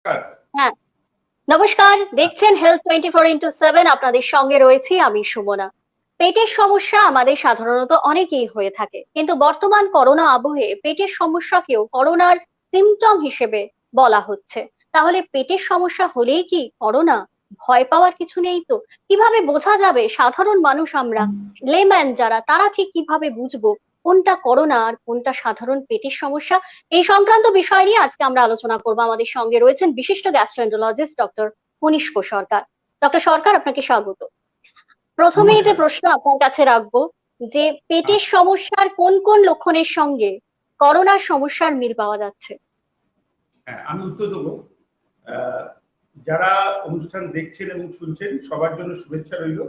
নমস্কার। হ্যাঁ, নমস্কার। দেখছেন হেলথ 24x7, আপনাদের সঙ্গে রয়েছি আমি সুমনা। পেটের সমস্যা আমাদের সাধারণত অনেকেই হয়ে থাকে, কিন্তু বর্তমান করোনা আবহে পেটের সমস্যাকেও করোনার সিমটম হিসেবে বলা হচ্ছে। তাহলে পেটের সমস্যা হলেই কি করোনা? ভয় পাওয়ার কিছু নেই তো? কিভাবে বোঝা যাবে সাধারণ মানুষ আমরা, লেম্যান যারা, তারা ঠিক কিভাবে বুঝবো কোনটা করোনা আর কোনটা সাধারণ পেটের সমস্যা? এই সংক্রান্ত বিষয় নিয়ে আজকে আমরা আলোচনা করবো। আমাদের সঙ্গে রয়েছেন বিশিষ্ট গ্যাস্ট্রোএন্টারোলজিস্ট ডক্টর কনিষ্ক সরকার। ডক্টর সরকার, আপনাকে স্বাগত। প্রথমেই যে নমস্কার। প্রশ্ন আপনার কাছে রাখবো, যে পেটের সমস্যার কোন কোন লক্ষণের সঙ্গে করোনার সমস্যার মিল পাওয়া যাচ্ছে? হ্যাঁ, আমি উত্তর দেবো। আহ, যারা অনুষ্ঠান দেখছেন এবং শুনছেন সবার জন্য শুভেচ্ছা রইল।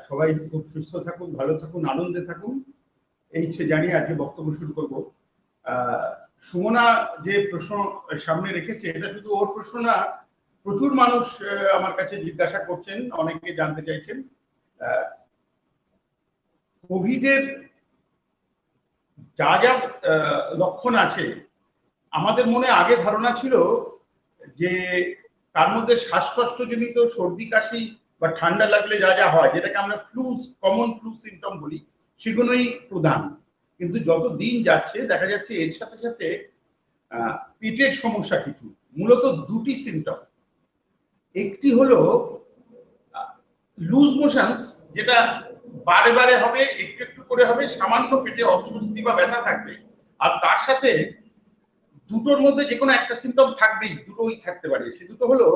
সবাই খুব সুস্থ থাকুন, ভালো থাকুন, আনন্দে থাকুন, এই ইচ্ছে জানিয়ে আজকে বক্তব্য শুরু করব। সুমনা যে প্রশ্ন সামনে রেখেছে এটা শুধু ওর প্রশ্ন না, প্রচুর মানুষ আমার কাছে জিজ্ঞাসা করছেন, অনেকে জানতে চাইছেন কোভিডের যা যা লক্ষণ আছে। আমাদের মনে আগে ধারণা ছিল যে তার মধ্যে শ্বাসকষ্টজনিত সর্দি কাশি বা ঠান্ডা লাগলে যা যা হয়, যেটাকে আমরা ফ্লু, কমন ফ্লু সিমটম বলি, সেগুলোই প্রধান। কিন্তু যত দিন যাচ্ছে দেখা যাচ্ছে এর সাথে সাথে পেটের সমস্যা কিছু, মূলত দুটি সিমটম। একটি হলো লুজ মোশনস, যেটা বারে বারে হবে, একটু একটু করে হবে, সামান্য পেটে অস্বস্তি বা ব্যথা থাকবে। আর তার সাথে দুটোর মধ্যে যে কোনো একটা সিমটম থাকবেই, দুটোই থাকতে পারে। সে দুটো হলো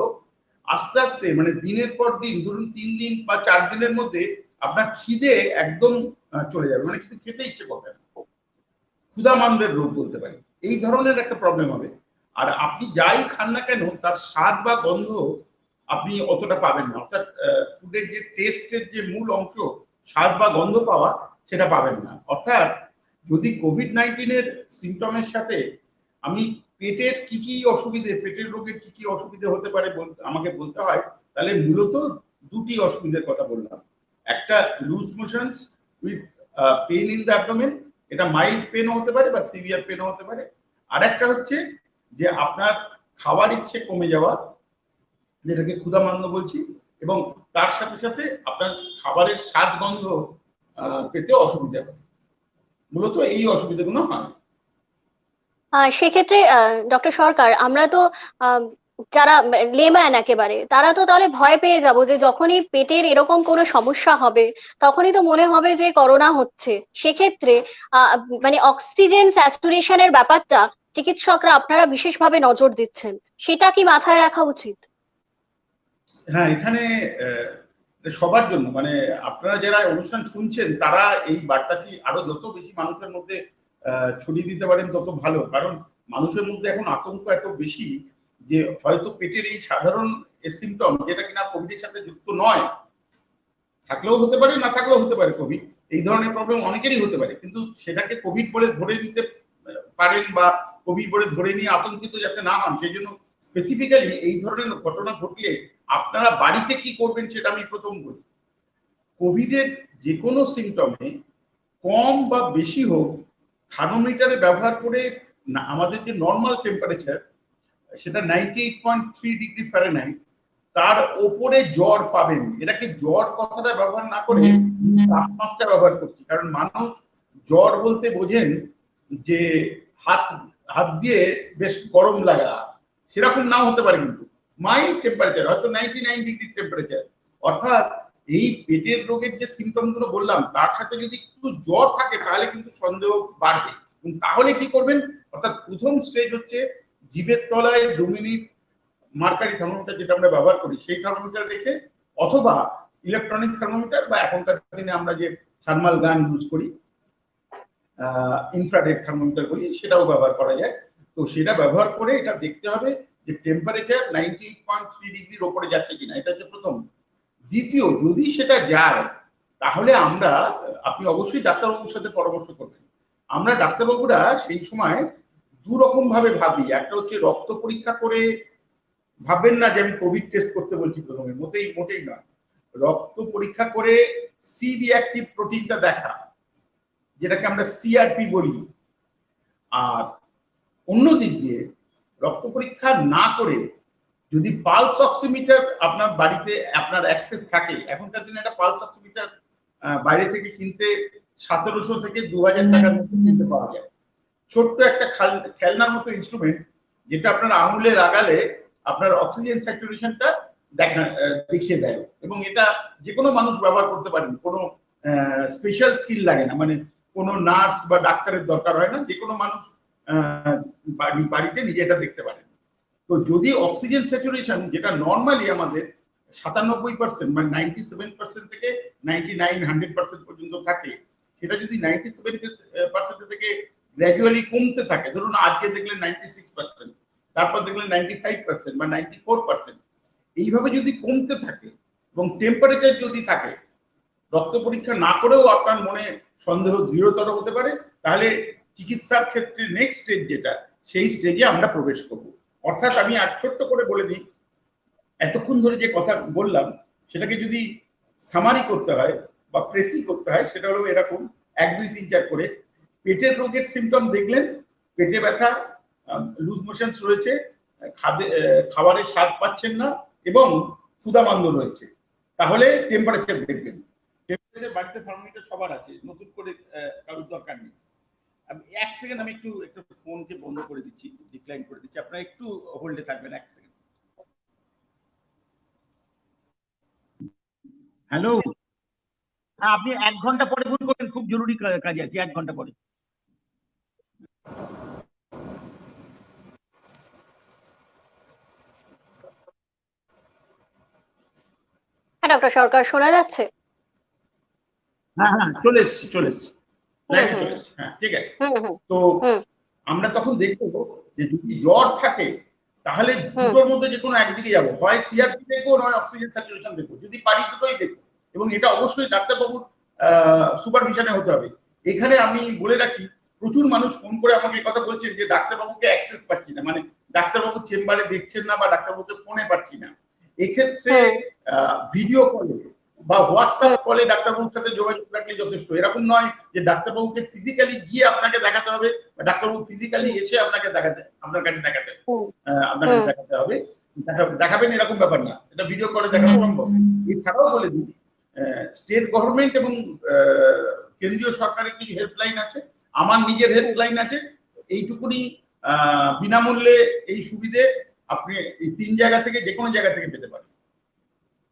আস্তে আস্তে, মানে দিনের পর দিন, ধরুন 3 দিন বা 4 দিনের মধ্যে আপনার খিদে একদম চলে যাবে, মানে কিছু খেতে ইচ্ছে করবে না, ক্ষুধামান্দের রোগ বলতে পারি, এই ধরনের একটা প্রবলেম হবে। আর আপনি যাই খান না কেন তার স্বাদ বা গন্ধ আপনি অতটা পাবেন না, অর্থাৎ ফুডের যে টেস্টের যে মূল অংশ, স্বাদ বা গন্ধ পাওয়া, সেটা পাবেন না। অর্থাৎ যদি কোভিড-19-এর সিমটমের সাথে আমি পেটের কি কি অসুবিধে, পেটের রোগের কি কি অসুবিধে হতে পারে আমাকে বলতে হয়, তাহলে মূলত দুটি অসুবিধার কথা বললাম। একটা loose motions with pain in the abdomen, এটা মাইল্ড পেনও হতে পারে বা সিভিয়ার পেনও হতে পারে। আর একটা হচ্ছে যে আপনার খাওয়ার ইচ্ছে কমে যাওয়া, যেটাকে ক্ষুধামান্দ বলছি, এবং তার সাথে সাথে আপনার খাবারের স্বাদ গন্ধ পেতে অসুবিধা হয়। মূলত এই অসুবিধাগুলো হয়। সেক্ষেত্রে ডক্টর সরকার, আমরা তো যারা লেম্যান একেবারে, তারা তো তাহলে ভয় পেয়ে যাব যে যখনই পেটের এরকম কোনো সমস্যা হবে তখনই তো মনে হবে যে করোনা হচ্ছে। সেক্ষেত্রে আহ মানে অক্সিজেন স্যাচুরেশনের ব্যাপারটা চিকিৎসকরা আপনারা বিশেষভাবে নজর দিচ্ছেন, সেটা কি মাথায় রাখা উচিত? হ্যাঁ, এখানে সবার জন্য, মানে আপনারা যারা অনুষ্ঠান শুনছেন তারা এই বার্তাটি আরো যত বেশি মানুষের মধ্যে ছড়িয়ে দিতে পারেন তত ভালো। কারণ মানুষের মধ্যে এখন আতঙ্ক এত বেশি যে হয়তো পেটের এই সাধারণ সিমটম, যেটা কিনা কোভিডের সাথে যুক্ত নয়, থাকলেও হতে পারে, না থাকলেও হতে পারে কোভিড, এই ধরনের প্রবলেম অনেকেরই হতে পারে, কিন্তু সেটাকে কোভিড বলে ধরে নিতে পারেন বা কোভিড বলে ধরে নিয়ে আতঙ্কিত যাতে না হন, সেই জন্য স্পেসিফিক্যালি এই ধরনের ঘটনা ঘটলে আপনারা বাড়িতে কি করবেন সেটা আমি প্রথম বলি। কোভিডের যে কোনো সিমটমে কম বা বেশি হোক, থার্মোমিটারে ব্যবহার করে আমাদের যে নর্মাল টেম্পারেচার, সেটা 98.3°F, তার ওপরে জ্বর পাবেন। এটাকে জ্বর কথাটা ব্যবহার না করে তাপমাত্রা ব্যবহার করছি, কারণ মানুষ জ্বর বলতে বোঝেন যে হাত হাত দিয়ে বেশ গরম লাগা, সেরকম নাও হতে পারে, কিন্তু মাইল্ড টেম্পারেচার, হয়তো 99° টেম্পারেচার। অর্থাৎ এই পেটের রোগের যে সিমটম গুলো বললাম তার সাথে যদি একটু জ্বর থাকে তাহলে কিন্তু সন্দেহ বাড়বে। তাহলে কি করবেন? অর্থাৎ প্রথম স্টেজ হচ্ছে জিভের তলায় 2 মিনিট মার্কারি থার্মোমিটার, যেটা আমরা ব্যবহার করি, সেই থার্মোমিটার রেখে, অথবা ইলেকট্রনিক থার্মোমিটার, বা এখনকার দিনে আমরা যে থার্মাল গান ইউজ করি, ইনফ্রারেড থার্মোমিটার বলি, সেটাও ব্যবহার করা যায়। তো সেটা ব্যবহার করে এটা দেখতে হবে যে টেম্পারেচার 98.3°-র উপরে যাচ্ছে কিনা, এটা হচ্ছে প্রথম। দ্বিতীয়, যদি সেটা যায় তাহলে আপনি অবশ্যই ডাক্তারবাবুর সাথে পরামর্শ করবেন। আমরা ডাক্তারবাবুরা সেই সময় দু রকম ভাবে ভাবি। একটা হচ্ছে রক্ত পরীক্ষা করে, ভাববেন না যে আমি কোভিড টেস্ট করতে বলছি প্রথমে, মোটেই মোটেই না। রক্ত পরীক্ষা করে সি রিঅ্যাক্টিভ প্রোটিনটা দেখা, যেটাকে আমরা সিআরপি বলি। আর অন্য দিক দিয়ে রক্ত পরীক্ষা না করে যদি পালস অক্সিমিটার আপনার বাড়িতে আপনার অ্যাক্সেস থাকে, এখনকার দিনে একটা পালস অক্সিমিটার বাইরে থেকে কিনতে 1700 থেকে 2000 টাকার মধ্যে কিনতে পাওয়া যায়। ছোট্ট একটা খেলনার মতো ইনস্ট্রুমেন্ট, যেটা আপনার আঙুলের আগালে আপনার অক্সিজেন স্যাচুরেশনটা দেখিয়ে দেয়, এবং এটা যে কোনো মানুষ ব্যবহার করতে পারেন, কোনো স্পেশাল স্কিল লাগে না, মানে কোনো নার্স বা ডাক্তারের দরকার হয় না, যে কোনো মানুষ বাড়িতে নিজে এটা দেখতে পারেন। তো যদি অক্সিজেন স্যাচুরেশন, যেটা নর্মালি আমাদের 97% মানে 97% থেকে 99-100% পর্যন্ত থাকে, সেটা যদি 97% থেকে গ্র্যাজুয়ালি কমতে থাকে, ধরুন আজকে দেখলেন 96%, তারপর দেখলেন 95% বা 94%, এইভাবে যদি কমতে থাকে এবং টেম্পারেচার যদি থাকে, রক্ত পরীক্ষা না করেও আপনার মনে সন্দেহ দৃঢ়তর হতে পারে, তাহলে চিকিৎসার ক্ষেত্রে নেক্সট স্টেজ যেটা, সেই স্টেজে আমরা প্রবেশ করব। অর্থাৎ আমি আর ছোট্ট করে বলে দিই, এতক্ষণ ধরে যে কথা বললাম সেটাকে যদি সামারি করতে হয় বা প্রেসি করতে হয়, সেটা হলো এরকম 1 2 3 4 করে। পেটের রোগের সিমটম দেখলেন, পেটে ব্যথা, লুজ মোশনস রয়েছে, খাবারের স্বাদ পাচ্ছেন না এবং ক্ষুধামান্দ রয়েছে, তাহলে টেম্পারেচার দেখবেন। টেম্পারেচার বাড়িতে থার্মোমিটার সবার আছে, নতুন করে কারোর দরকার নেই। আমি 1 সেকেন্ড আমি একটু ফোনকে বন্ধ করে দিচ্ছি, ডিক্লাইন করে দিচ্ছি, আপনারা একটু হোল্ডে থাকবেন 1 সেকেন্ড। হ্যালো, আপনি 1 ঘন্টা পরে ফোন করবেন, খুব জরুরি কাজ আছে, 1 ঘন্টা পরে। হ্যাঁ ডক্টর সরকার, শোনা যাচ্ছে? হ্যাঁ হ্যাঁ, চলে এসছি লাইনে চলে এসছি, হ্যাঁ ঠিক আছে। তো আমরা তখন দেখবো যে যদি জ্বর থাকে, তাহলে দুটোর মধ্যে যে কোনো একদিকে যাবো, হয় সিআরপি দেখবো, নয় অক্সিজেন স্যাচুরেশন দেখবো, যদি পারি দুটোই দেখবো, এবং এটা অবশ্যই ডাক্তারবাবুর সুপারভিশনে হতে হবে। এখানে আমি বলে রাখি, প্রচুর মানুষ ফোন করে আমাকে কথা বলছেন যে ডাক্তারবাবুকে অ্যাক্সেস পাচ্ছি না, মানে ডাক্তারবাবু চেম্বারে দেখছেন না বা ডাক্তারবাবুকে ফোনে পাচ্ছি না। এক্ষেত্রে ভিডিও কলে বা হোয়াটসঅ্যাপ কলে ডাক্তারবাবুর সাথে যোগাযোগ রাখলে যথেষ্ট। এরকম নয় যে ডাক্তারবাবুকে ফিজিক্যালি গিয়ে আপনাকে দেখাতে হবে, বা ডাক্তারবাবু ফিজিক্যালি এসে আপনার কাছে দেখাতে হবে, দেখাবেন এরকম ব্যাপার না, এটা ভিডিও কলে দেখানো সম্ভব। এছাড়াও বলে দিই, স্টেট গভর্নমেন্ট এবং কেন্দ্রীয় সরকারের কিছু হেল্পলাইন আছে, আমার নিজের হেল্পলাইন আছে, এইটুকুনি বিনামূল্যে এই সুবিধে আপনি এই 3 জায়গা থেকে যে কোনো জায়গা থেকে পেতে পারেন।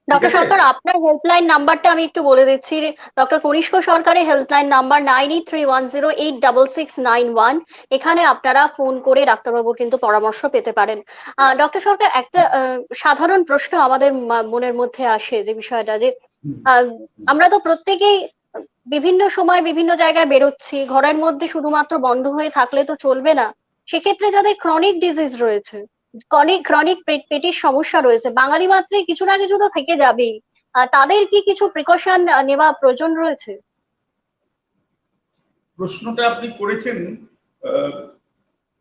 ডক্টর সরকার, আপনার হেল্পলাইন নাম্বারটা আমি একটু বলে দিচ্ছি। ডক্টর কনিষ্ক সরকারের হেল্পলাইন নাম্বার 9831086691। এখানে আপনারা ফোন করে ডাক্তারবাবুর কিন্তু পরামর্শ পেতে পারেন। ডক্টর সরকার, একটা সাধারণ প্রশ্ন আমাদের মনের মধ্যে আসে, যে বিষয়টা যে আমরা তো প্রত্যেকেই বিভিন্ন সময় বিভিন্ন জায়গায় বেরোচ্ছি, ঘরের মধ্যে শুধুমাত্র বন্ধ হয়ে থাকলে তো চলবে না। সেক্ষেত্রে যাদের ক্রনিক ডিজিজ রয়েছে, ক্রনিক পেটের সমস্যা রয়েছে, বাঙালি মাত্রে কিছু না কিছু তো থেকে যাবেই, তাদের কি কিছু প্রিকশন নেওয়া প্রয়োজন রয়েছে? প্রশ্নটা আপনি করেছেন,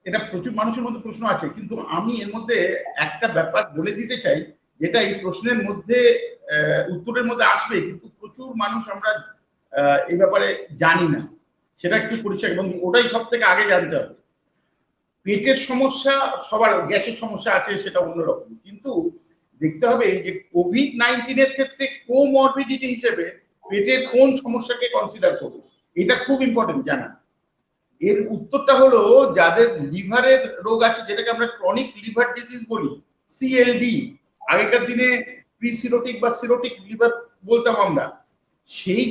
এটা প্রচুর মানুষের মধ্যে প্রশ্ন আছে, কিন্তু আমি এর মধ্যে একটা ব্যাপার বলে দিতে চাই, যেটা এই প্রশ্নের মধ্যে উত্তরের মধ্যে আসবে, কিন্তু প্রচুর মানুষ আমরা এই ব্যাপারে জানি না, সেটা একটু পরিষ্কার, এবং ওটাই সব থেকে আগে জানতে হবে। পেটের সমস্যা সবার, গ্যাসের সমস্যা আছে সেটা অন্যরকম, কিন্তু দেখতে হবে যে কোভিড-19 এর ক্ষেত্রে কোমরবিডিটি হিসেবে পেটের কোন সমস্যাকে কনসিডার করব, এটা খুব ইম্পর্টেন্ট জানা। এর উত্তরটা হলো, যাদের লিভারের রোগ আছে, যেটাকে আমরা ক্রনিক লিভার ডিজিজ বলি, সিএলডি, আগেকার দিনে প্রিসিরোটিক বা সিরোটিক লিভার বলতাম আমরা, সেই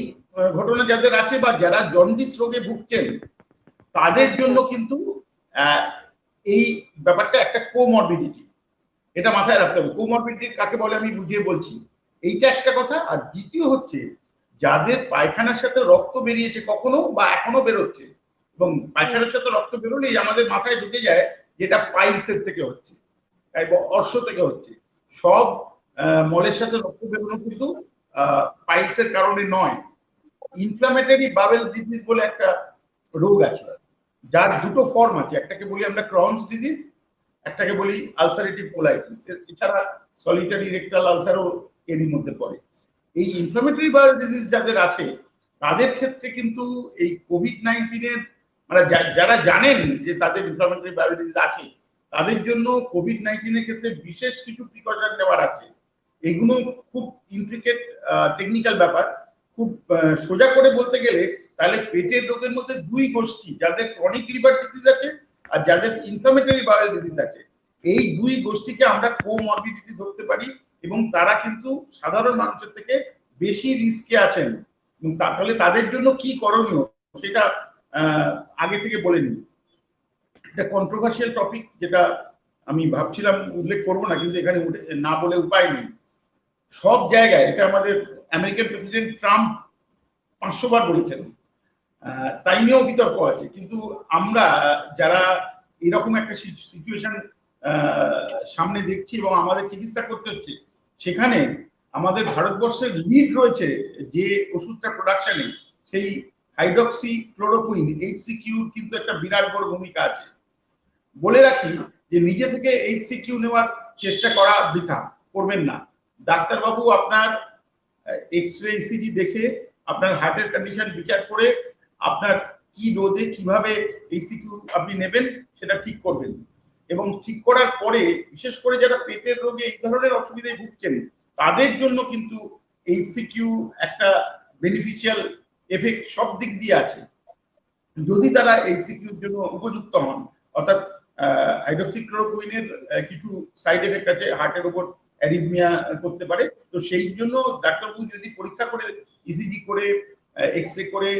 ঘটনা যাদের আছে বা যারা জন্ডিস রোগে ভুগছেন, তাদের জন্য কিন্তু এই ব্যাপারটা একটা কোমরবিডিটি, এটা মাথায় রাখতে হবে। কোমরবিডিটি কাকে বলে আমি বুঝিয়ে বলছি, এইটা একটা কথা। আর দ্বিতীয় হচ্ছে, যাদের পায়খানার সাথে রক্ত বেরিয়েছে কখনো বা এখনো বেরোচ্ছে, এবং পায়খানার সাথে রক্ত বেরোলেই আমাদের মাথায় ঢুকে যায় যেটা পাইলসের থেকে হচ্ছে, অর্শ থেকে হচ্ছে। সব মলের সাথে রক্ত বেরোনো কিন্তু পাইলসের কারণে নয়। ইনফ্লামেটরি বাবেল ডিজিজ বলে একটা রোগ আছে, যার দুটো ফর্ম আছে, একটাকে বলি আমরা ক্রনস ডিজিজ, একটাকে বলি আলসারেটিভ কোলাইটিস। এছাড়া সলিটারি রেকটাল আলসারও এরই মধ্যে পড়ে। এই ইনফ্লামেটরি বাবেল ডিজিজ যাদের আছে, তাদের ক্ষেত্রে কিন্তু এই কোভিড-19 এর, মানে যারা জানেন যে তাদের ইনফ্লামেটরি বাবেল ডিজিজ আছে, তাদের জন্য কোভিড-19 এর ক্ষেত্রে বিশেষ কিছু প্রিকশন নেওয়ার আছে। এগুলো খুব ইন্ট্রিকেট টেকনিক্যাল ব্যাপার। খুব সোজা করে বলতে গেলে তাহলে পেটের রোগের মধ্যে দুই গোষ্ঠী, যাদের ক্রনিক লিভার ডিজিজ আছে আর যাদের ইনফ্লামেটরি বাউল ডিজিজ আছে, এই দুই গোষ্ঠীকে আমরা কোমরবিডিটি ধরতে পারি এবং তারা কিন্তু সাধারণ মানুষের থেকে বেশি রিস্কে আছেন। তাহলে তাদের জন্য কি করণীয় সেটা আগে থেকে বলে নিই। একটা কন্ট্রোভার্সিয়াল টপিক যেটা আমি ভাবছিলাম উল্লেখ করবো না, কিন্তু এখানে না বলে উপায় নেই। সব জায়গায় এটা আমাদের আমেরিকান প্রেসিডেন্ট ট্রাম্প 500 বার বলেছেন, তাই নিয়েও বিতর্ক আছে। কিন্তু আমরা যারা এরকম একটা সিচুয়েশন সামনে দেখছি এবং আমাদের চিকিৎসা করতে হচ্ছে, সেখানে আমাদের ভারতবর্ষের লিড রয়েছে যে ওষুধটা প্রোডাকশনে, সেই হাইড্রক্সি ক্লোরোকুইন HCQ কিন্তু একটা বিরাট বড় ভূমিকা আছে। বলে রাখি যে নিজে থেকে HCQ নেওয়ার চেষ্টা করা বৃথা, করবেন না। ডাক্তারবাবু আপনার এক্সরে ইসিজি দেখে আপনার হার্টের কন্ডিশন বিচার করে আপনার কি ডোজে কিভাবে HCQ আপনি নেবেন সেটা ঠিক করবেন। এবং ঠিক করার পরে বিশেষ করে যারা পেটের রোগে এই ধরনের অসুবিধায় ভুগছেন তাদের জন্য কিন্তু HCQ একটা বেনিফিশিয়াল এফেক্ট সব দিক দিয়ে আছে, যদি তারা HCQ এর জন্য উপযুক্ত হন। অর্থাৎ হাইড্রোক্সিক্লোরোকুইনের কিছু সাইড এফেক্ট আছে, হার্টের উপর অ্যারিথমিয়া করতে পারে। তো সেই জন্য ডাক্তারবাবু যদি পরীক্ষা করে ইসিজি করে এক্সরে করে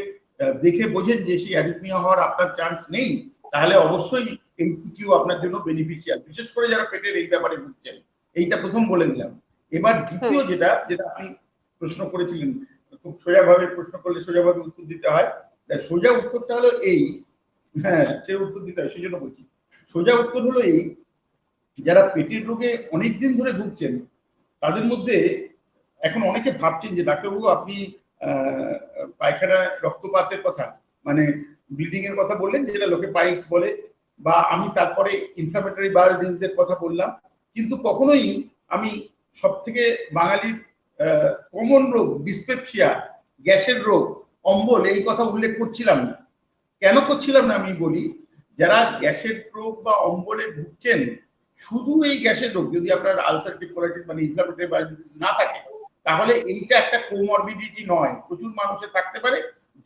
দেখে বোঝেন যে সেই অ্যারিথমিয়া হওয়ার আপনার চান্স নেই, তাহলে অবশ্যই HCQ আপনার জন্য বেনিফিশিয়াল, বিশেষ করে যারা পেটের এই ব্যাপারে ভুগছেন। এইটা প্রথম বলে দিলাম। এবার দ্বিতীয় যেটা আপনি প্রশ্ন করেছিলেন, খুব সোজাভাবে প্রশ্ন করলে সোজাভাবে উত্তর দিতে হয়। সোজা উত্তরটা হলো এই, হ্যাঁ সে উত্তর দিতে হয় সেই জন্য বলছি। সোজা উত্তর হলো এই, যারা পেটের রোগে অনেকদিন ধরে ভুগছেন তাদের মধ্যে এখন অনেকে ভাবছেন যে ডাক্তারবাবু আপনি পায়খানা রক্তপাতের কথা, মানে ব্লিডিং এর কথা বললেন, যেটা লোকে পাইলস বলে, বা আমি তারপরে ইনফ্লামেটরি বাউল ডিজিজের কথা বললাম, কিন্তু কখনোই আমি সব থেকে বাঙালির কমন রোগ ডিসপেপসিয়া, গ্যাসের রোগ, অম্বল এই কথা উল্লেখ করছিলাম না। কেন করছিলাম না আমি বলি, যারা গ্যাসের রোগ বা অম্বলে ভুগছেন, শুধু এই গ্যাসের রোগ, যদি আপনার আলসারেটিভ কোলাইটিস মানে ইনফ্লামেটরি বাউল ডিজিজ না থাকে, তাহলে এইটা একটা কোমরবিডিটি নয়। প্রচুর মানুষের থাকতে পারে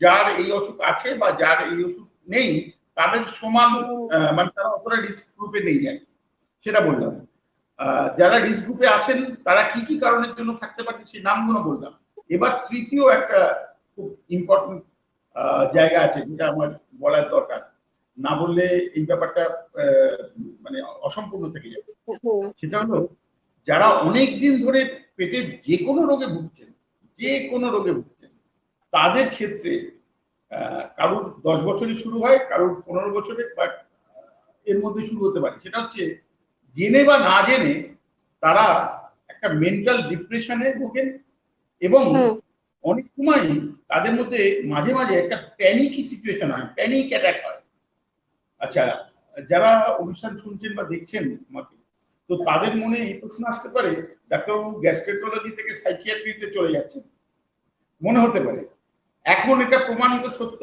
যার এই অসুখ আছে বা যার এই অসুখ নেই, তাদের সমান, মানে তারা অতটা রিস্ক গ্রুপে নেই আর কি, সেটা বললাম। যারা রিস্ক গ্রুপে আছেন তারা কি কি কারণের জন্য থাকতে পারে সেই নামগুলো বললাম। এবার তৃতীয় একটা খুব ইম্পর্টেন্ট জায়গা আছে যেটা আমার বলার দরকার, না বললে এই ব্যাপারটা মানে অসম্পূর্ণ থেকে যাবে। সেটা হলো যারা অনেক দিন ধরে পেটের যে কোনো রোগে ভুগছেন, তাদের ক্ষেত্রে কারোর 10 বছরে শুরু হয়, কারোর 15 বছরে বা এর মধ্যে শুরু হতে পারে। সেটা হচ্ছে জেনে বা না জেনে তারা একটা মেন্টাল ডিপ্রেশনে ভোগেন এবং অনেক সময় তাদের মধ্যে মাঝে মাঝে একটা প্যানিকি সিচুয়েশন হয়, প্যানিক অ্যাটাক হয়। আচ্ছা, যারা অনুষ্ঠান শুনছেন বা দেখছেন আমাকে, তো তাদের মনে এই প্রশ্ন আসতে পারে ডাক্তারবাবু গ্যাস্ট্রেন্টোলজি থেকে সাইকিয়াট্রিতে চলে যাচ্ছেন, মনে হতে পারে। এখন এটা প্রমাণিত সত্য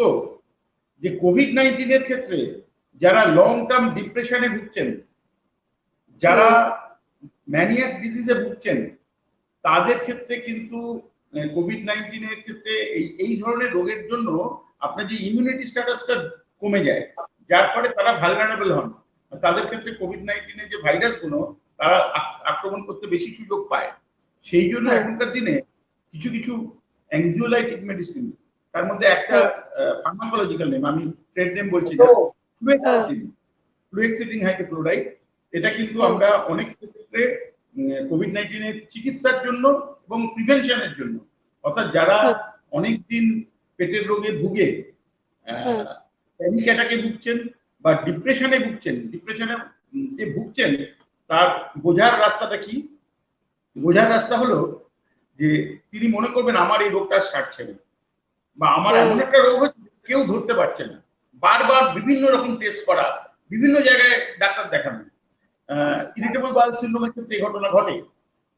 যে কোভিড-19 এর ক্ষেত্রে যারা লং টার্ম ডিপ্রেশনে ভুগছেন, যারা ম্যানিয়াক ডিজিজে ভুগছেন, তাদের ক্ষেত্রে কিন্তু কোভিড-19 এর ক্ষেত্রে এই ধরনের রোগের জন্য আপনার যে ইমিউনিটি স্ট্যাটাসটা কমে যায়, যার ফলে তারা ভালনারেবল হন। তাদের ক্ষেত্রে কোভিড-19 এর যে ভাইরাসগুলো তারা আক্রমণ করতে বেশি সুযোগ পায়। সেই জন্য এখনকার দিনে কিছু কিছু অ্যাংজিওলাইটিক মেডিসিন, তার মধ্যে একটা ফার্মাকোলজিক্যাল নেম, আমি ট্রেড নেম বলছি না, ফ্লুয়েক্সিটিন হাইড্রোক্লোরাইড, এটা কিন্তু আমরা অনেক ক্ষেত্রে কোভিড-19 এর চিকিৎসার জন্য এবং প্রিভেনশনের জন্য, অর্থাৎ যারা অনেকদিন পেটের রোগে ভুগে প্যানিক অ্যাটাকে ভুগছেন বা ডিপ্রেশনে ভুগছেন, তার বোঝার রাস্তাটা কি? বোঝার রাস্তা হলো যে তিনি মনে করবেন আমার এই রোগটা সারছে না, বা আমার এমন একটা রোগ হচ্ছে কেউ ধরতে পারছে না, বারবার বিভিন্ন রকম টেস্ট করা, বিভিন্ন জায়গায় ডাক্তার দেখানো। ইরিটেবল বাউল সিনড্রোমের ক্ষেত্রে এই ঘটনা ঘটে।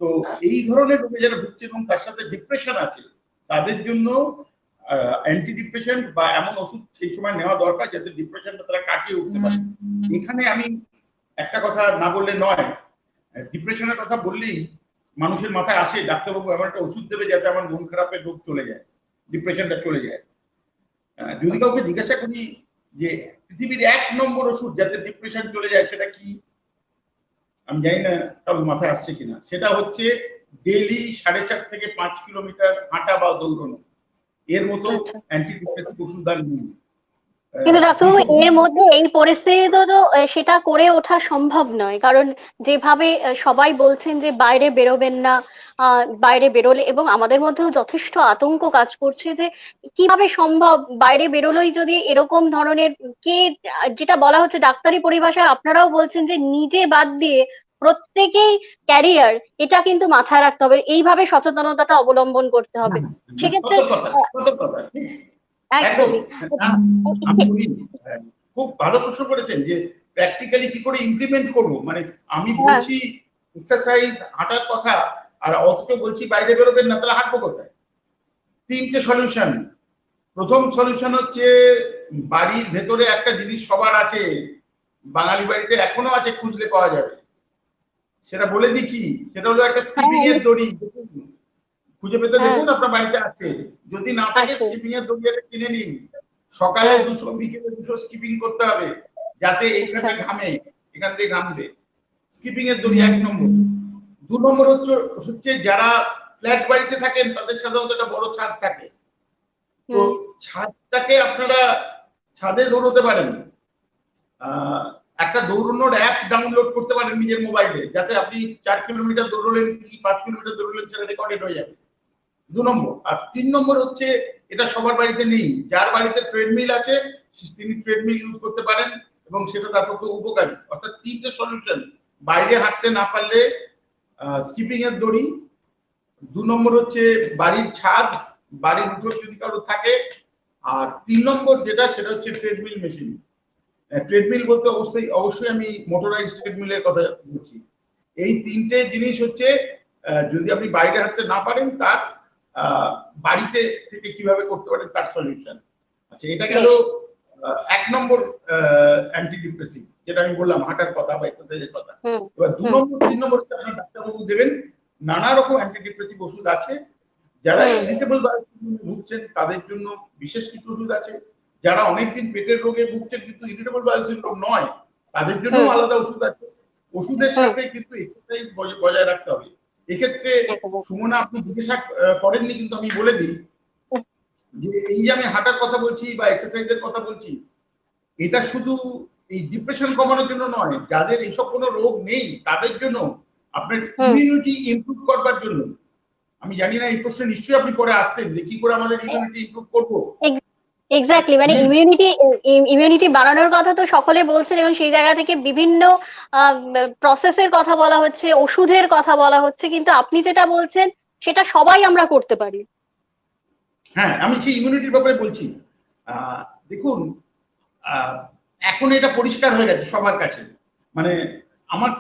তো এই ধরনের রোগে যারা ভুগছে এবং তার সাথে ডিপ্রেশন আছে, তাদের জন্য অ্যান্টি ডিপ্রেশন বা এমন ওষুধ সেই সময় নেওয়া দরকার যাতে ডিপ্রেশনটা তারা কাটিয়ে উঠতে পারে। এখানে আমি একটা কথা না বললে নয়, ডিপ্রেশনের কথা বললেই মানুষের মাথায় আসে ডাক্তারবাবু এমন একটা ওষুধ দেবে যাতে আমার মন খারাপের রোগ চলে যায়, ডিপ্রেশনটা চলে যায়। যদি কাউকে জিজ্ঞাসা করি যে পৃথিবীর 1 নম্বর ওষুধ যাতে ডিপ্রেশন চলে যায় সেটা কি, আমি জানি না কারোর মাথায় আসছে কিনা, সেটা হচ্ছে ডেইলি 4.5 থেকে 5 কিলোমিটার হাঁটা বা দৌড়ানো। এর মতো অ্যান্টি ডিপ্রেসিভ ওষুধ আর নেই। কিন্তু ডাক্তারবাবু এর মধ্যে এই পরিস্থিতিতে তো সেটা করে ওঠা সম্ভব নয়, কারণ যেভাবে সবাই বলছেন যে বাইরে বেরোবেন না, বাইরে বেরোলে, এবং আমাদের মধ্যেও যথেষ্ট আতঙ্ক কাজ করছে যে কিভাবে সম্ভব বাইরে বেরোলেই যদি এরকম ধরনের, কে, যেটা বলা হচ্ছে ডাক্তারি পরিভাষায়, আপনারাও বলছেন যে নিজে বাদ দিয়ে প্রত্যেকেই ক্যারিয়ার, এটা কিন্তু মাথায় রাখতে হবে, এইভাবে সচেতনতাটা অবলম্বন করতে হবে। সেক্ষেত্রে একদম একদমই। আমি বলি, খুব ভালো প্রশ্ন করেছেন যে প্র্যাকটিক্যালি কি করে ইমপ্লিমেন্ট করব। মানে আমি বলছি এক্সারসাইজ, হাঁটার কথা, আর অথচ বলছি বাইরে বেরোবেন না, তাহলে হাঁটবো কোথায়? 3টে সলিউশন। প্রথম সলিউশন হচ্ছে বাড়ির ভেতরে একটা জিনিস সবার আছে, বাঙালি বাড়িতে এখনো আছে, খুঁজলে পাওয়া যাবে। সেটা বলে দিই কি, সেটা হলো একটা স্কিপিং এর দড়ি। খুঁজে পেতে দেখুন আপনার বাড়িতে আছে, যদি না থাকে স্কিপিং এর দড়ি একটা কিনে নিন। সকালে 200, বিকেলে 200 স্কিপিং করতে হবে, যাতে এইখানে ঘামে, এখান থেকে ঘামবে। স্কিপিং এর দড়ি 1 নম্বর। 2 নম্বর হচ্ছে যারা ফ্ল্যাট বাড়িতে থাকেন তাদের সাধারণত একটা বড় ছাদ থাকে, তো ছাদটাকে আপনারা ছাদে দৌড়তে পারেন। একটা দৌড়ানোর অ্যাপ ডাউনলোড করতে পারেন নিজের মোবাইলে, যাতে আপনি 4 কিলোমিটার দৌড়লেন কি 5 কিলোমিটার দৌড়লেন সেটা রেকর্ডেড হয়ে যাবে। 2 নম্বর। আর 3 নম্বর হচ্ছে, এটা সবার বাড়িতে নেই, যার বাড়িতে ট্রেডমিল আছে তিনি ট্রেডমিল ইউজ করতে পারেন এবং সেটা তার পক্ষে উপকারী। অর্থাৎ 3টে সলিউশন। বাইরে হাঁটতে না পারলে স্কিপিং এর দড়ি, 2 নম্বর হচ্ছে বাড়ির ছাদ, বাড়ির উঠোন যদি কারো থাকে, আর 3 নম্বর যেটা সেটা হচ্ছে ট্রেডমিল মেশিন। ট্রেডমিল বলতে অবশ্যই আমি মোটরাইজ ট্রেডমিলের কথা বলছি। এই 3টে জিনিস হচ্ছে যদি আপনি বাইরে হাঁটতে না পারেন তার বাড়িতে থেকে কিভাবে করতে পারেন তার সলিউশন। আচ্ছা, এটা গেল 1 নম্বর অ্যান্টি ডিপ্রেসিভ, যেটা আমি বললাম হাঁটার কথা বা এক্সারসাইজের কথা। এবার 2 নম্বর 3 নম্বর হচ্ছে আপনার ডাক্তারবাবু দেবেন নানা রকম অ্যান্টি ডিপ্রেসিভ ওষুধ আছে। যারা ইরিটেবল বাউল সিনড্রোমে ভুগছেন তাদের জন্য বিশেষ কিছু ওষুধ আছে। যারা অনেকদিন পেটের রোগে ভুগছেন কিন্তু ইরিটেবল বাউল সিনড্রোম নয়, তাদের জন্য আলাদা ওষুধ আছে। ওষুধের সাথে কিন্তু এক্সারসাইজ বজায় রাখতে হবে। এক্ষেত্রে সুমনা আপনি জিজ্ঞাসা করেননি কিন্তু আমি বলে দিই যে এই যে আমি হাঁটার কথা বলছি বা এক্সারসাইজের কথা বলছি, এটা শুধু এই ডিপ্রেশন কমানোর জন্য নয়, যাদের এইসব কোনো রোগ নেই তাদের জন্য, আপনার ইমিউনিটি ইমপ্রুভ করবার জন্য। আমি জানি না এই প্রশ্ন নিশ্চয়ই আপনি পরে আসতেন যে কি করে আমাদের ইমিউনিটি ইমপ্রুভ করব। এক্স্যাক্টলি, মানে ইমিউনিটি বাড়ানোর কথা তো সকলে বলছেন, এবং সেই জায়গা থেকে বিভিন্ন প্রসেসের কথা বলা হচ্ছে, ওষুধের কথা বলা হচ্ছে, কিন্তু আপনি যেটা বলছেন সেটা সবাই আমরা করতে পারি। হ্যাঁ, আমি সেই ইমিউনিটির ব্যাপারে বলছি। দেখুন, এখন এটা পরিষ্কার হয়ে গেছে সবার কাছে। মানে আমার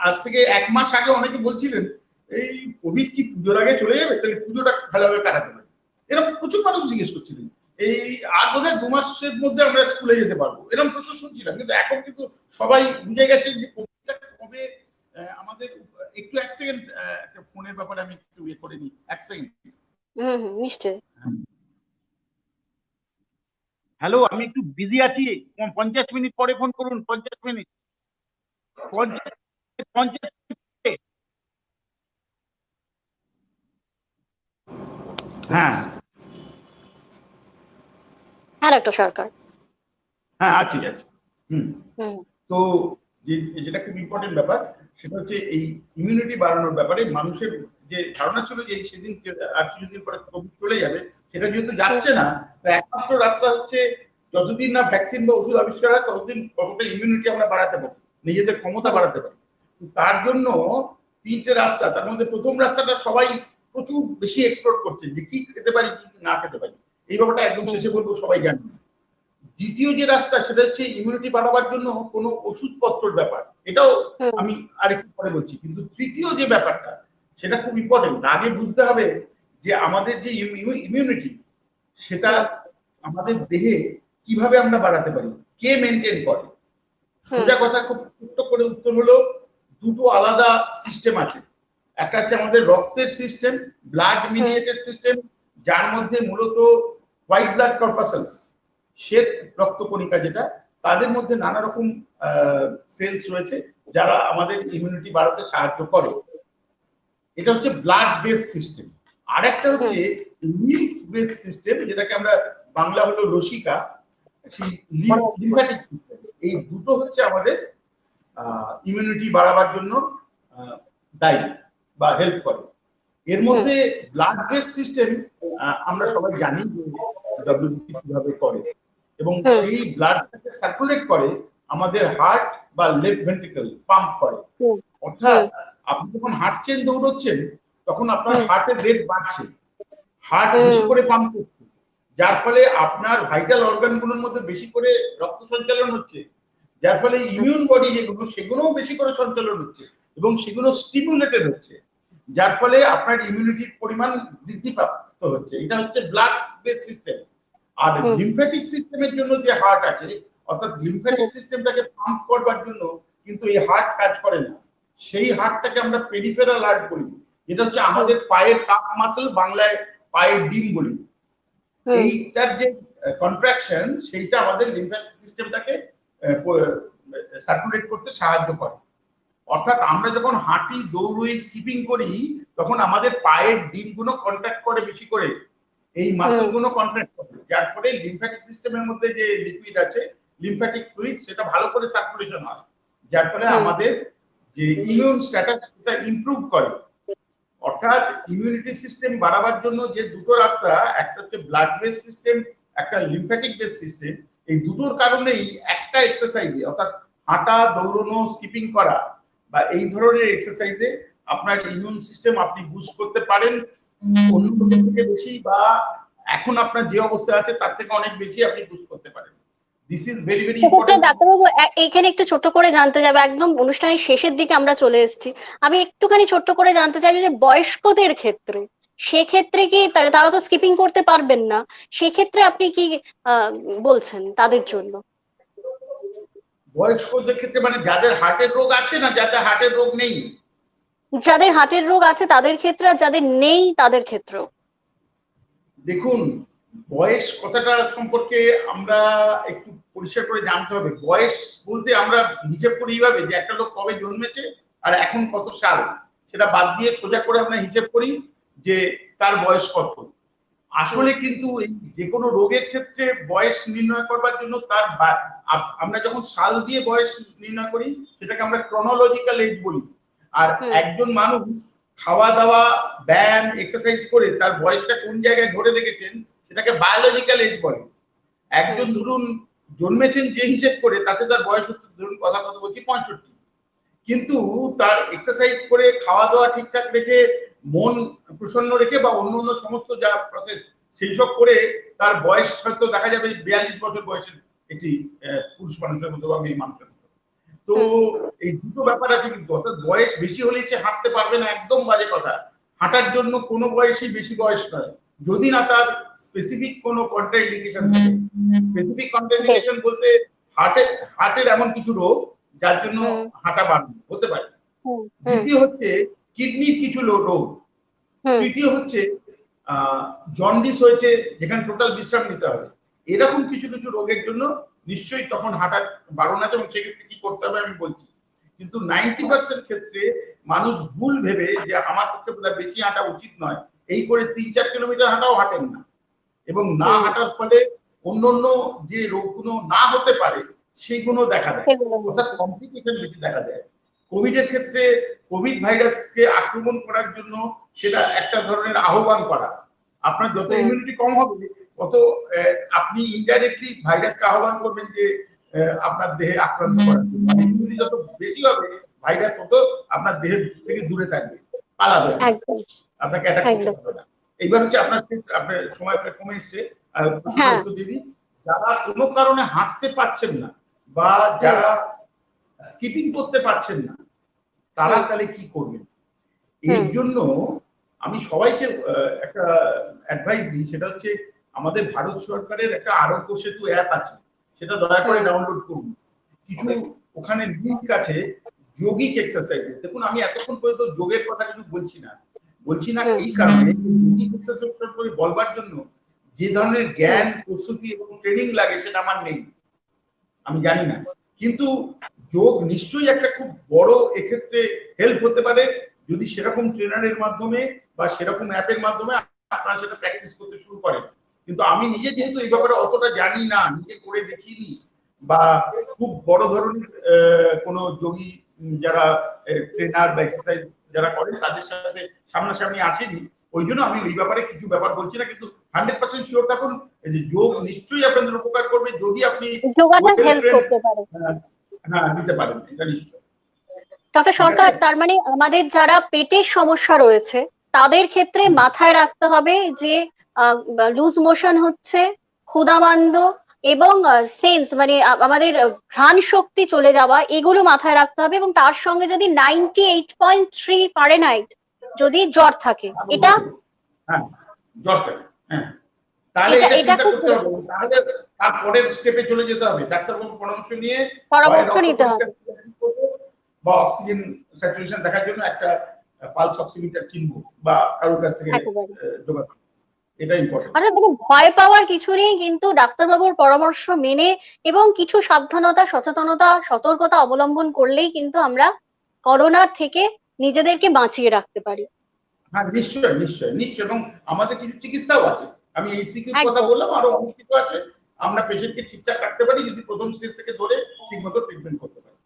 আজ থেকে 1 মাস আগে অনেকে বলছিলেন এই কোভিড কি পুজোর আগে চলে যাবে, তাহলে পুজোটা ভালোভাবে কাটাতে পারি, এরকম প্রচুর মানুষ জিজ্ঞেস করছিলেন। এই আর বোধহয় 2 মাসের মধ্যে আমরা স্কুলে যেতে পারবো, এরকম প্রশ্ন শুনছিলাম। কিন্তু এখন কিন্তু সবাই বুঝে গেছে যে কোভিডটা কবে আমাদের। একটু 1 সেকেন্ড, একটা ফোনের ব্যাপারে আমি একটু ইয়ে করে নিই, 1 সেকেন্ড। নিশ্চয়ই। হ্যালো, আমি একটু বিজি আছি, 50 মিনিট পরে ফোন করুন। 50 মিনিট, 50 হ্যাঁ হ্যাঁ ডক্টর সরকার। হ্যাঁ, আছি। তো যেটা খুব ইম্পর্টেন্ট ব্যাপার সেটা হচ্ছে এই ইমিউনিটি বাড়ানোর ব্যাপারে মানুষের যে ধারণা ছিল যে সেদিন আর কিছুদিন পরে কোভিড চলে যাবে, সেটা যেহেতু যাচ্ছে না, একমাত্র রাস্তা হচ্ছে যতদিন না ভ্যাকসিন বা ওষুধ আবিষ্কার হয় ততদিন কতটা ইমিউনিটি আমরা বাড়াতে পারি, নিজেদের ক্ষমতা বাড়াতে পারি। তার জন্য 3টে রাস্তা। তার মধ্যে প্রথম রাস্তাটা সবাই প্রচুর বেশি এক্সপ্লোর করছে যে কি খেতে পারি কি না খেতে পারি, এই ব্যাপারটা একদম শেষে বলবো, সবাই জানে। দ্বিতীয় যে রাস্তা সেটা হচ্ছে ইমিউনিটি বাড়াবার জন্য কোনো ওষুধপত্রের ব্যাপার, এটাও আমি আরেকটু পরে বলছি। কিন্তু তৃতীয় যে ব্যাপারটা সেটা খুব ইম্পর্টেন্ট। আগে বুঝতে হবে যে আমাদের যে ইমিউনিটি সেটা আমাদের দেহে কিভাবে আমরা বাড়াতে পারি, কে মেনটেন করে। সোজা কথা খুব ছোট্ট করে উত্তর হলো, দুটো আলাদা সিস্টেম আছে। একটা হচ্ছে আমাদের রক্তের সিস্টেম, ব্লাড মিডিয়েটেড সিস্টেম, যার মধ্যে মূলত হোয়াইট ব্লাড কর্পাসেলস, শ্বেত রক্তকণিকা যেটা, তাদের মধ্যে নানা রকম সেলস রয়েছে যারা আমাদের ইমিউনিটি বাড়াতে সাহায্য করে। এটা হচ্ছে ব্লাড বেস সিস্টেম। আর একটা হচ্ছে লিম্ফ বেস সিস্টেম, যেটাকে আমরা বাংলা হলো রসিকা, সেই লিম্ফ্যাটিক সিস্টেম। এই দুটো হচ্ছে আমাদের ইমিউনিটি বাড়াবার জন্য দায়ী বা হেল্প করে। এর মধ্যে ব্লাড বেস সিস্টেম আমরা সবাই জানি যে ডব্লিউবিসি কিভাবে করে, এবং সেই ব্লাডটাকে সার্কুলেট করে আমাদের হার্ট বা লেফট ভেন্ট্রিকল পাম্প করে। অর্থাৎ আপনি যখন হাঁটছেন, দৌড়চ্ছেন, তখন আপনার হার্টের রেট বাড়ছে, হার্ট বেশি করে পাম্প করছে, যার ফলে আপনার ভাইটাল অর্গানগুলোর মধ্যে বেশি করে রক্ত সঞ্চালন হচ্ছে, যার ফলে ইমিউন বডি যেগুলো সেগুলোও বেশি করে সঞ্চালন হচ্ছে এবং সেগুলো স্টিমুলেটেড হচ্ছে, যার ফলে আপনার ইমিউনিটির পরিমাণ বৃদ্ধি প্রাপ্ত হচ্ছে। এটা হচ্ছে ব্লাড বেস সিস্টেম। আর লিম্ফ্যাটিক সিস্টেমের জন্য যে হার্ট আছে, অর্থাৎ লিম্ফ্যাটিক সিস্টেমটাকে পাম্প করবার জন্য কিন্তু এই হার্ট কাজ করে না। সেই হার্টটাকে আমরা পেরিফেরাল হার্ট বলি, যেটা হচ্ছে আমাদের পায়ের কাফ মাসল, বাংলায় পায়ের ডিম বলি। এইটার যে কন্ট্রাকশন, সেইটা আমাদের লিম্ফ্যাটিক সিস্টেমটাকে সার্কুলেট করতে সাহায্য করে। অর্থাৎ আমরা যখন হাঁটি, দৌড়ই, স্কিপিং করি, তখন আমাদের পায়ের ডিমগুলো কন্ট্রাক্ট করে বেশি করে, এই মাসলগুলো কন্ট্রাক্ট করে, যার ফলে লিম্ফ্যাটিক সিস্টেমের মধ্যে যে লিকুইড আছে, লিম্ফ্যাটিক ফ্লুইড, সেটা ভালো করে সার্কুলেশন হয়, যার ফলে আমাদের যে ইমিউন স্ট্যাটাস সেটা ইমপ্রুভ করে। অর্থাৎ ইমিউনিটি সিস্টেম বাড়াবার জন্য যে দুটো রাস্তা, একটা হচ্ছে ব্লাড বেস সিস্টেম, একটা লিম্ফ্যাটিক বেস সিস্টেম। এই দুটোর কারণেই একটা এক্সারসাইজে, অর্থাৎ হাঁটা, দৌড়ানো, স্কিপিং করা বা এই ধরনের এক্সারসাইজে আপনার ইমিউন সিস্টেম আপনি বুস্ট করতে পারেন অন্য থেকে বেশি, বা এখন আপনার যে অবস্থা আছে তার থেকে অনেক বেশি আপনি বুস্ট করতে পারেন। This is very very important. ডাক্তারবাবু, এখানে একটু ছোট্ট করে জানতে যাবো, একদম অনুষ্ঠানের শেষের দিকে আমরা চলে এসেছি। আমি একটুখানি ছোট্ট করে জানতে চাইবো যে বয়স্কদের ক্ষেত্রে, সেক্ষেত্রে কি তারা তো স্কিপিং করতে পারবেন না, সেক্ষেত্রে আপনি কি বলছেন তাদের জন্য? বয়স্কদের ক্ষেত্রে মানে যাদের হার্টের রোগ আছে, না যাদের হার্টের রোগ নেই? যাদের হার্টের রোগ আছে তাদের ক্ষেত্রে, আর যাদের নেই তাদের ক্ষেত্রেও। দেখুন, বয়স কথাটা সম্পর্কে আমরা একটু পরিষ্কার করে জানতে হবে। বয়স বলতে আমরা হিসেব করি এইভাবে যে একটা লোক কবে জন্মেছে আর এখন কত সাল, সেটা বাদ দিয়ে সোজা করে আমরা হিসেব করি যে তার বয়স কত। আসলে কিন্তু এই যে কোনো রোগের ক্ষেত্রে বয়স নির্ণয় করবার জন্য তার আমরা যখন সাল দিয়ে বয়স নির্ণয় করি, সেটাকে আমরা ক্রনোলজিক্যাল এজ বলি। আর একজন মানুষ খাওয়া দাওয়া, ব্যায়াম, এক্সারসাইজ করে তার বয়সটা কোন জায়গায় ধরে রেখেছেন, সেটাকে বায়োলজিক্যাল এজ বলে। একজন ধরুন জন্মেছেন যে হিসেব করে, তাতে তার বয়স হচ্ছে ধরুন কথা বলছি 65, কিন্তু তার এক্সারসাইজ করে, খাওয়া দাওয়া ঠিকঠাক রেখে, মন প্রসন্ন রেখে বা অন্য অন্য সমস্ত যা প্রসেস সেই সব করে তার বয়স হয়তো দেখা যাবে 42 বছর বয়সের একটি পুরুষ মানুষের মতো বা মেয়ে মানুষের মতো। তো এই দুটো ব্যাপার আছে কিন্তু, অর্থাৎ বয়স বেশি হলেই সে হাঁটতে পারবে না, একদম বাজে কথা। হাঁটার জন্য কোনো বয়সই বেশি বয়স নয়, যদি না তার স্পেসিফিক কোনো কন্ট্রাইন্ডিকেশন থাকে। স্পেসিফিক কন্ট্রাইন্ডিকেশন বলতে হার্টের এমন কিছু রোগ যার জন্য হাঁটা বাড়বে হতে পারে। দ্বিতীয় হচ্ছে কিডনির কিছু রোগ। তৃতীয় হচ্ছে জন্ডিস হয়েছে, যেখানে টোটাল বিশ্রাম নিতে হবে। এরকম কিছু কিছু রোগের জন্য নিশ্চয়ই তখন হাঁটার বারণ আছে, এবং সেক্ষেত্রে কি করতে হবে আমি বলছি। কিন্তু 90% ক্ষেত্রে মানুষ ভুল ভেবে যে আমার পক্ষে বোধহয় বেশি হাঁটা উচিত নয়, এই করে 3-4 কিলোমিটার হাঁটাও হাঁটেন না, এবং না হাঁটার ফলে অন্যান্য যে রোগগুলো না হতে পারে সেইগুলো দেখা দেয়, অর্থাৎ কমপ্লিকেশন বেশি দেখা দেয়। কোভিড এর ক্ষেত্রে কোভিড ভাইরাসকে আক্রমণ করার জন্য সেটা একটা ধরনের আহ্বান করা। আপনার যত ইমিউনিটি কম হবে, তত আপনি ইনডাইরেক্টলি ভাইরাসকে আহ্বান করবেন যে আপনার দেহে আক্রান্ত করার জন্য। ইমিউনিটি যত বেশি হবে, ভাইরাস তত আপনার দেহের থেকে দূরে থাকবে, পালাবে, আপনাকে অ্যাটাক করতে পারবে না। এইবার হচ্ছে আপনার সময় কমে এসছে, দিদি, যারা কোনো কারণে হাঁটতে পারছেন না বা যারা স্কিপিং করতে পারছেন না, তারা তাহলে কি করবেন? এর জন্য আমি সবাইকে একটা অ্যাডভাইস দিই, সেটা হচ্ছে আমাদের ভারত সরকারের একটা আরোগ্য সেতু অ্যাপ আছে, সেটা দয়া করে ডাউনলোড করুন। কিছু ওখানে লিঙ্ক আছে যোগিক এক্সারসাইজ। দেখুন আমি এতক্ষণ পর্যন্ত যোগের কথা কিছু বলছি না এই কারণে যোগিক এক্সারসাইজ করে বলবার জন্য যে ধরনের জ্ঞান প্রস্তুতি এবং ট্রেনিং লাগে সেটা আমার নেই, আমি জানি না। কিন্তু যোগ নিশ্চয়ই একটা খুব বড় এক্ষেত্রে হেল্প হতে পারে যদি সেরকম ট্রেনারের মাধ্যমে বা সেরকম অ্যাপের মাধ্যমে আপনারা সেটা প্র্যাকটিস করতে শুরু করেন। কিন্তু আমি নিজে যেহেতু এই ব্যাপারে অতটা জানি না, নিজে করে দেখিনি, বা খুব বড় ধরনের কোনো যোগী যারা ট্রেনার বা এক্সারসাইজ যারা করেন তাদের সাথে সামনাসামনি আসেনি, ওই জন্য আমি ওই ব্যাপারে কিছু ব্যাপার বলছি না। কিন্তু 100% শিওর থাকুন যে যোগ নিশ্চয়ই আপনাদের উপকার করবে যদি আপনি হ্যাঁ দিতে পারেন, এটা নিশ্চয়। ডক্টর সরকার, তার মানে আমাদের যারা পেটের সমস্যা রয়েছে তাদের ক্ষেত্রে মাথায় রাখতে হবে যে লুজ মোশন হচ্ছে, ক্ষুধামান্দ এবং সেন্স মানে আমাদের ঘ্রাণ শক্তি চলে যাওয়া, এগুলো মাথায় রাখতে হবে। এবং তার সঙ্গে যদি 98.3 ফারেনহাইট যদি জ্বর থাকে, এটা হ্যাঁ জ্বর থাকে, হ্যাঁ তাহলে এটা চিন্তা করতে হবে। তাহলে তার পরের স্টেপে চলে যেতে হবে, ডাক্তারবাবুর পরামর্শ নিয়ে নিতে হবে বা অক্সিজেন স্যাচুরেশন দেখার জন্য একটা পালস অক্সিমিটার কিনবো বা কারোর কাছ থেকে যোগাযোগ, এটা ইম্পর্টেন্ট। আচ্ছা, কোনো ভয় পাওয়ার কিছু নেই, কিন্তু ডাক্তারবাবুর পরামর্শ মেনে এবং কিছু সাবধানতা, সচেতনতা, সতর্কতা অবলম্বন করলেই কিন্তু আমরা করোনার থেকে নিজেদেরকে বাঁচিয়ে রাখতে পারি। হ্যাঁ নিশ্চয় নিশ্চয় নিশ্চয়। এবং আমাদের কিছু চিকিৎসাও আছে, আমি এই সিকিউর কথা বললাম, আরো অনেক কিছু আছে। আমরা পেশেন্টকে ঠিকঠাক রাখতে পারি যদি প্রথম স্টেজ থেকে ধরে ঠিকমতো ট্রিটমেন্ট করতে পারি।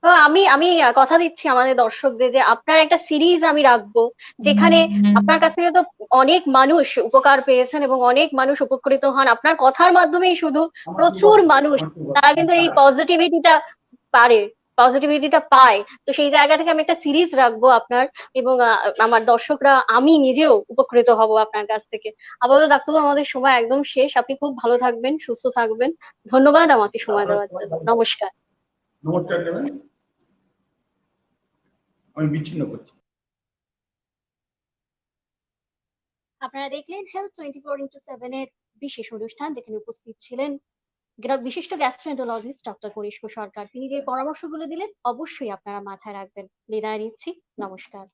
তো আমি আমি কথা দিচ্ছি আমাদের দর্শকদের যে আপনার একটা সিরিজ আমি রাখবো, যেখানে আপনার কাছ থেকে তো অনেক মানুষ উপকার পেয়েছেন এবং অনেক মানুষ উপকৃত হন আপনার কথার মাধ্যমেই। শুধু প্রচুর মানুষ তারা কিন্তু এই পজিটিভিটিটা পায়। তো সেই জায়গা থেকে আমি একটা সিরিজ রাখবো আপনার, এবং আমার দর্শকরা, আমি নিজেও উপকৃত হব আপনার কাছ থেকে। আপাতত ডাক্তারবাবু আমাদের সময় একদম শেষ, আপনি খুব ভালো থাকবেন, সুস্থ থাকবেন। ধন্যবাদ আমাকে সময় দেওয়ার জন্য। নমস্কার। নমস্কার দেবেন, আমি বিচ্ছিন্ন করছি। আপনারা দেখলেন হেলথ 24x7 এর বিশেষ অনুষ্ঠান, যেখানে উপস্থিত ছিলেন বিশিষ্ট গ্যাস্ট্রোএন্টারোলজিস্ট ডক্টর কনিষ্ক সরকার। তিনি যে পরামর্শগুলো দিলেন অবশ্যই আপনারা মাথায় রাখবেন। বিদায় নিচ্ছি, নমস্কার।